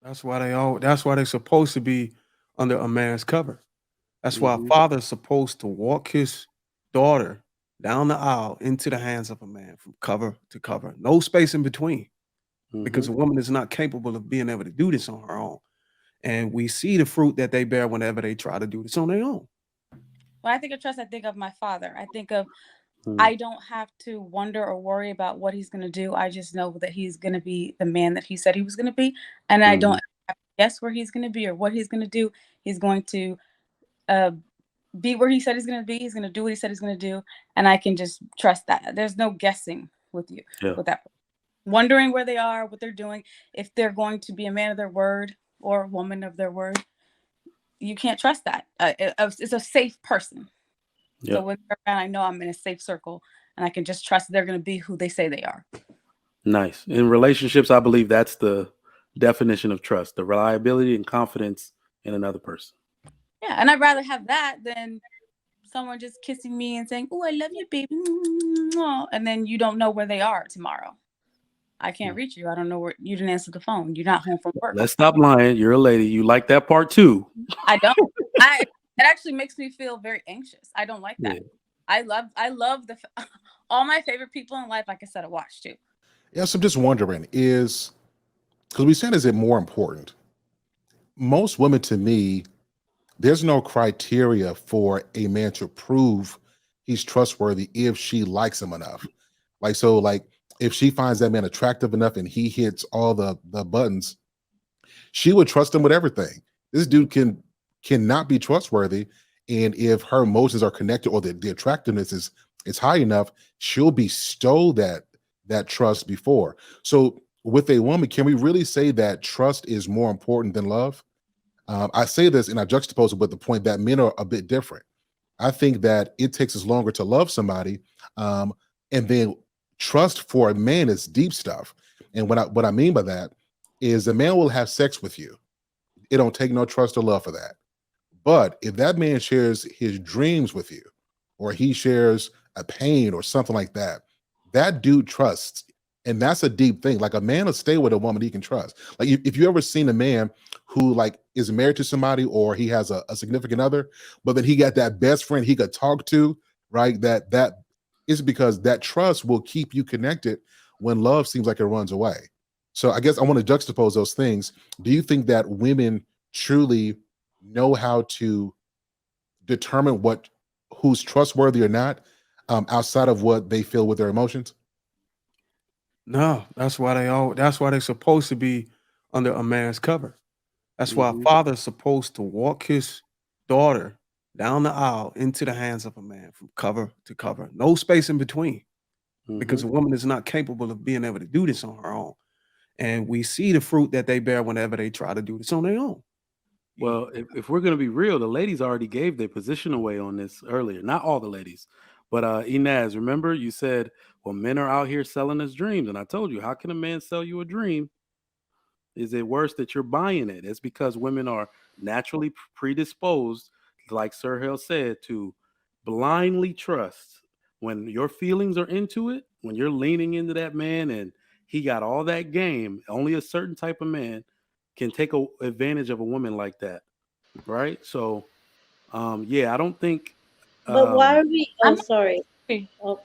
That's why they're supposed to be under a man's cover. That's why a Hmm. father is supposed to walk his daughter down the aisle into the hands of a man from cover to cover. No space in between Hmm. because a woman is not capable of being able to do this on her own. And we see the fruit that they bear whenever they try to do this on their own. When I think of trust, I think of my father. I think of Hmm. I don't have to wonder or worry about what he's going to do. I just know that he's going to be the man that he said he was going to be. And I don't Hmm. have to guess where he's going to be or what he's going to do. He's going to uh, be where he said he's going to be. He's going to do what he said he's going to do. And I can just trust that. There's no guessing with you, Yeah. with that. Wondering where they are, what they're doing, if they're going to be a man of their word or a woman of their word. You can't trust that. It's a safe person. Yeah. So when they're around, I know I'm in a safe circle and I can just trust they're going to be who they say they are. Nice. In relationships, I believe that's the definition of trust: the reliability and confidence in another person. Yeah. And I'd rather have that than someone just kissing me and saying, "Oh, I love you, baby." And then you don't know where they are tomorrow. I can't Mm. reach you. I don't know where you didn't answer the phone. You're not home from work. Let's stop lying. You're a lady. You like that part too. I don't. I It actually makes me feel very anxious. I don't like that. Yeah. I love all my favorite people in life. Like I said, I watch too. Yes, I'm just wondering, is because we said, is it more important? Most women, to me, there's no criteria for a man to prove he's trustworthy if she likes him enough. Like, if she finds that man attractive enough and he hits all the buttons, she would trust him with everything. This dude cannot be trustworthy, and if her emotions are connected or the attractiveness is high enough, she'll bestow that trust before. So with a woman, can we really say that trust is more important than love? I say this and I juxtapose it with the point that men are a bit different. I think that it takes us longer to love somebody, um, and then trust for a man is deep stuff. And what I mean by that is a man will have sex with you. It don't take no trust or love for that. But if that man shares his dreams with you, or he shares a pain or something like that, that dude trusts. And that's a deep thing. Like a man will stay with a woman he can trust. Like if you ever seen a man who like is married to somebody or he has a significant other, but then he got that best friend he could talk to, right? That is because that trust will keep you connected when love seems like it runs away. So I guess I want to juxtapose those things. Do you think that women truly know how to determine what who's trustworthy or not, outside of what they feel with their emotions? No, that's why they're supposed to be under a man's cover. That's why a Hmm. father is supposed to walk his daughter down the aisle into the hands of a man from cover to cover. No space in between Hmm. because a woman is not capable of being able to do this on her own. And we see the fruit that they bear whenever they try to do this on their own. Well, if we're going to be real, the ladies already gave their position away on this earlier. Not all the ladies, but Inez, remember you said, well, men are out here selling us dreams. And I told you, how can a man sell you a dream? Is it worse that you're buying it? It's because women are naturally predisposed, like Sir Hill said, to blindly trust. When your feelings are into it, when you're leaning into that man and he got all that game, only a certain type of man can take advantage of a woman like that, right? So, yeah, I don't think But why um, are we? I'm Oh, not sorry. agree. Oh,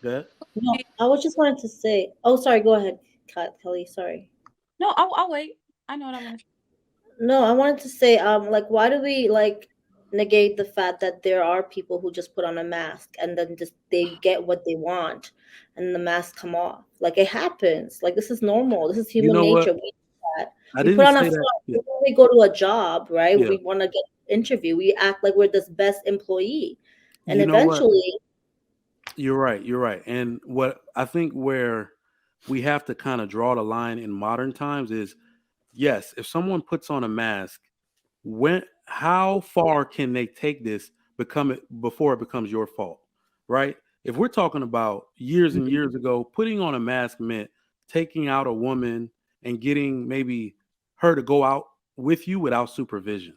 that. no, I was just wanting to say. Oh, sorry. Go ahead, Kelly. Sorry. No, I'll wait. I know what I'm gonna. No, I wanted to say, like, why do we like negate the fact that there are people who just put on a mask and then just they get what they want, and the mask come off? Like it happens. Like this is normal. This is You human know what? nature. We do that. I We put didn't on a say front. that. Yeah, When we go to a job, right? yeah. We want to get an interview. We act like we're this best employee, and You know what? eventually, You're right. You're right. And what I think where we have to kind of draw the line in modern times is yes, if someone puts on a mask, when how far can they take this become it before it becomes your fault? Right? If we're talking about years and years ago, putting on a mask meant taking out a woman and getting maybe her to go out with you without supervision.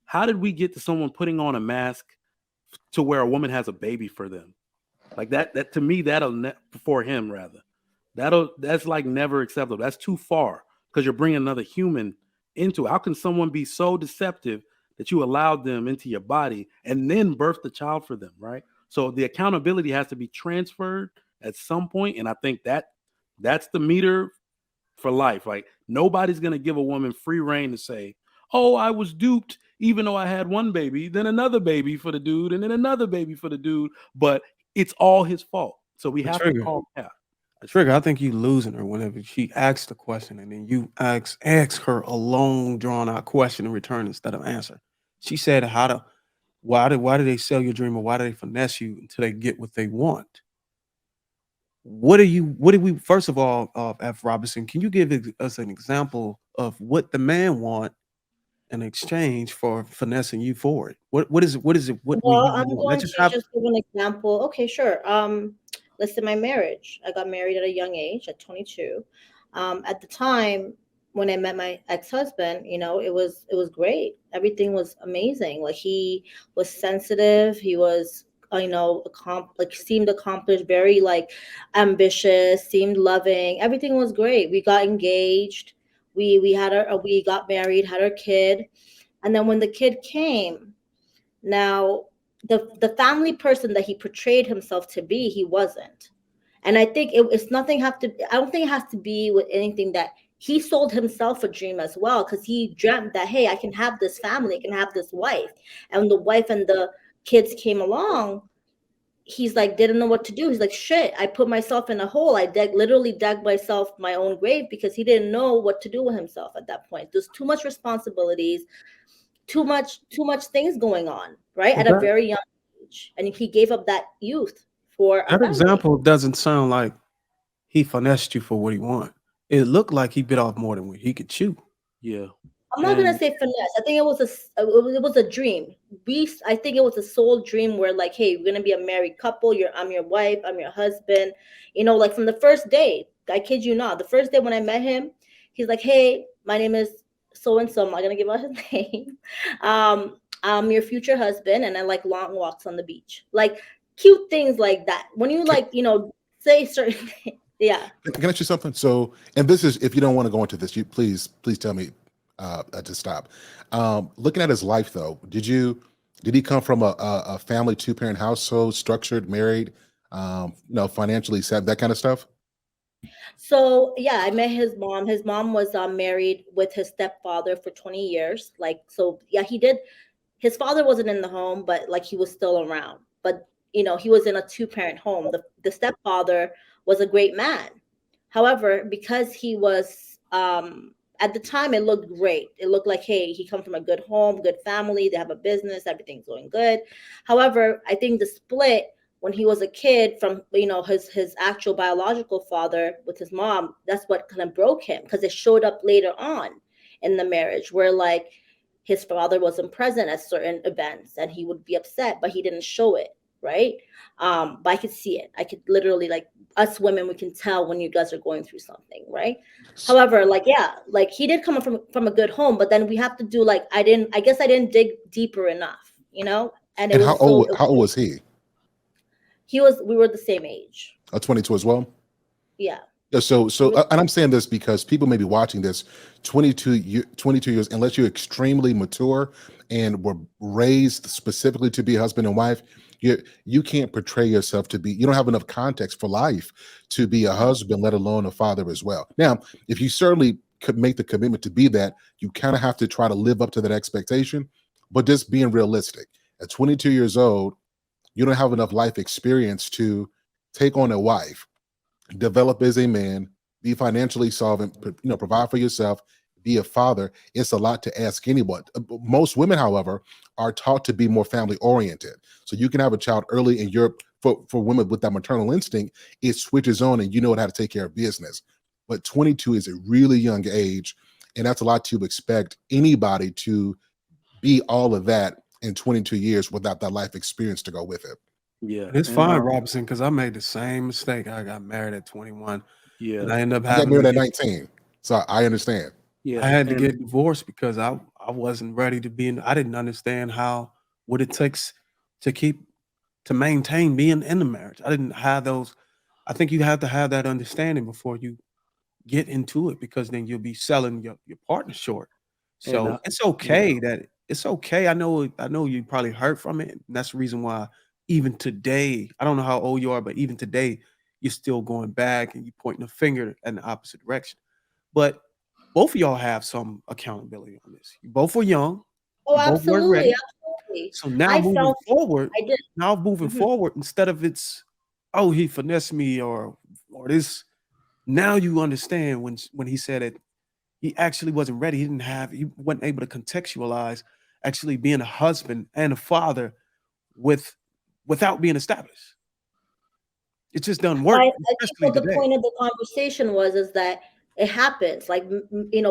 How did we get to someone putting on a mask to where a woman has a baby for them? Like that to me, for him rather. That's like never acceptable. That's too far because you're bringing another human into it. How can someone be so deceptive that you allowed them into your body and then birth the child for them, right? So the accountability has to be transferred at some point, and I think that's the meter for life. Like nobody's gonna give a woman free reign to say, "Oh, I was duped," even though I had one baby, then another baby for the dude, and then another baby for the dude. But it's all his fault. So we But have to Trigger, call out. Trigger, I think you losing her whenever she asks the question and then you ask her a long drawn out question in return instead of answer. She said, why do they sell your dream or why do they finesse you until they get what they want? What do we first of all, F. Robinson, can you give us an example of what the man want in exchange for finessing you for it? What is it? What will Well, you I'm want? Let's going just to have just give an example. Okay, sure. Let's say my marriage. I got married at a young age, at 22. At the time when I met my ex-husband, it was great. Everything was amazing. Like he was sensitive. He was, seemed accomplished, very like ambitious, seemed loving. Everything was great. We got engaged. We got married, had our kid, and then when the kid came. Now, the family person that he portrayed himself to be, he wasn't. And I think it's nothing have to. I don't think it has to be with anything that he sold himself a dream as well, because he dreamt that, hey, I can have this family, I can have this wife, and when the wife and the kids came along, he's like didn't know what to do. He's like, shit, I put myself in a hole. I literally dug myself my own grave, because he didn't know what to do with himself at that point. There's too much responsibilities, too much things going on, right, well, at a very young age, and he gave up that youth for a that family. example doesn't sound like he finessed you for what he want. It looked like he bit off more than what he could chew. Yeah. I'm not gonna And say finesse. I think it was a dream. I think it was a soul dream where, like, hey, we're gonna be a married couple. I'm your wife. I'm your husband. Like from the first day. I kid you not. The first day when I met him, he's like, hey, my name is so and so. I'm not gonna give out his name. I'm your future husband, and I like long walks on the beach. Like cute things like that. When you Can, like, say certain things. Yeah. can I ask you something? So, and this is, if you don't want to go into this, you please tell me to stop. Looking at his life, though, did he come from a family 2-parent household, structured, married, financially set, that kind of stuff? So yeah, I met his mom. His mom was married with his stepfather for 20 years. Like, so yeah, he did. His father wasn't in the home, but like he was still around. But he was in a 2-parent home. The stepfather was a great man. However, because he was at the time, it looked great. It looked like, hey, he comes from a good home, good family. They have a business, everything's going good. However, I think the split when he was a kid from his actual biological father with his mom, that's what kind of broke him, because it showed up later on in the marriage where like his father wasn't present at certain events and he would be upset, but he didn't show it, right? But I could see it. I could literally, like, us women, we can tell when you guys are going through something, right? However, like, yeah, like he did come from a good home, but then we have to do, like, I guess I didn't dig deeper enough, and it And was so how old was he? we were the same age. 22 as well. Yeah. Yeah, so We were- and I'm saying this because people may be watching this 22 years, unless you're extremely mature and were raised specifically to be husband and wife, you can't portray yourself to be, you don't have enough context for life to be a husband, let alone a father as well. Now, if you certainly could make the commitment to be that, you kind of have to try to live up to that expectation, but just being realistic. At 22 years old, you don't have enough life experience to take on a wife, develop as a man, be financially solvent, provide for yourself, be a father. It's a lot to ask anyone. Most women, however, are taught to be more family oriented. So you can have a child early in Europe. For women with that maternal instinct, it switches on and you know how to take care of business. But 22 is a really young age, and that's a lot to expect anybody to be all of that in 22 years without that life experience to go with it. yeah, And it's and fine, Robinson, because I made the same mistake. I got married at 21 yeah, and I ended up I got having to married at get 19, so I understand. yeah, I had to and get divorced because I wasn't ready to be in. I didn't understand what it takes to maintain being in the marriage. I didn't have those. I think you have to have that understanding before you get into it, because then you'll be selling your partner short. And So it's yeah, okay that it's okay. I know you probably hurt from it. And that's the reason why even today, I don't know how old you are, but even today, you're still going back and you're pointing a finger in the opposite direction. But both of y'all have some accountability on this. You both were young, Oh, you both weren't absolutely, ready. absolutely. So now I moving felt forward, I did. Mhm. instead of it's, oh, he finessed me, or this, now you understand when he said it, he actually wasn't ready. He wasn't able to contextualize actually being a husband and a father with without being established. It just doesn't Well, work, I think especially what the today. point of the conversation was is that it happens. Like,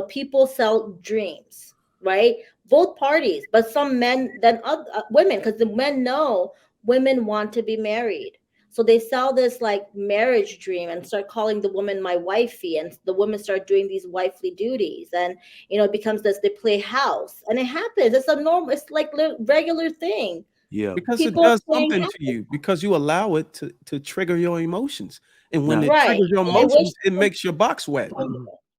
people sell dreams, right? Both parties, but some men than other women, because the men know women want to be married. So they sell this like marriage dream and start calling the woman my wifey, and the women start doing these wifely duties, and it becomes this. They play house, and it happens. It's a normal. It's like regular thing. yeah. Because it People does playing something house, to you, because you allow it to trigger your emotions. And when Now, it right? triggers your And I wish emotions, it makes your box wet.